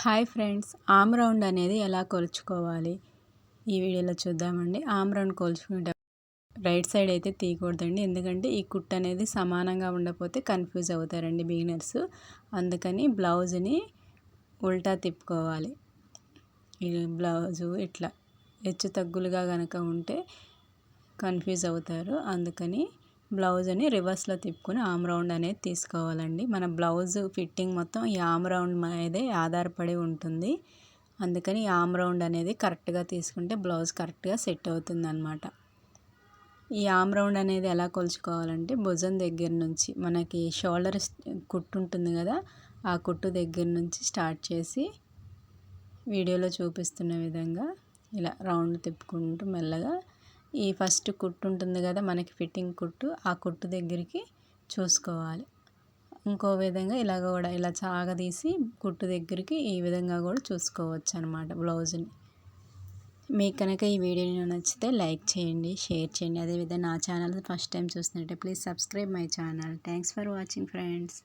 Hi friends, arm round అనేది ఎలా కొలుచుకోవాలి ఈ వీడియోలో చూద్దామండి. ఆమ్ రౌండ్ కొలుచుకుంటే రైట్ సైడ్ అయితే తీయకూడదండి, ఎందుకంటే ఈ కుట్టు అనేది సమానంగా ఉండకపోతే కన్ఫ్యూజ్ అవుతారండి బిగినర్స్. అందుకని బ్లౌజ్ని ఉల్టా తిప్పుకోవాలి. ఈ బ్లౌజు ఇట్లా హెచ్చు తగ్గులుగా కనుక ఉంటే కన్ఫ్యూజ్ అవుతారు. అందుకని బ్లౌజ్ని రివర్స్లో తిప్పుకొని ఆమ్ రౌండ్ అనేది తీసుకోవాలండి. మన బ్లౌజ్ ఫిట్టింగ్ మొత్తం ఈ ఆమ్ రౌండ్ మీదే ఆధారపడి ఉంటుంది. అందుకని ఈ ఆమ్ రౌండ్ అనేది కరెక్ట్గా తీసుకుంటే బ్లౌజ్ కరెక్ట్గా సెట్ అవుతుంది అన్నమాట. ఈ ఆమ్ రౌండ్ అనేది ఎలా కొలుచుకోవాలంటే భుజం దగ్గర నుంచి మనకి షోల్డర్ కుట్టు ఉంటుంది కదా, ఆ కుట్టు దగ్గర నుంచి స్టార్ట్ చేసి వీడియోలో చూపిస్తున్న విధంగా ఇలా రౌండ్ తిప్పుకుంటూ మెల్లగా ఈ ఫస్ట్ కుట్టు ఉంటుంది కదా మనకి ఫిట్టింగ్ కుట్టు, ఆ కుట్టు దగ్గరికి చూసుకోవాలి. ఇంకో విధంగా ఇలా కూడా ఇలా సాగదీసి కుట్టు దగ్గరికి ఈ విధంగా కూడా చూసుకోవచ్చు అనమాట బ్లౌజ్ని. మీకు కనుక ఈ వీడియో నచ్చితే లైక్ చేయండి, షేర్ చేయండి. అదేవిధంగా నా ఛానల్ ఫస్ట్ టైం చూస్తున్నట్టే please subscribe my channel. Thanks for watching friends.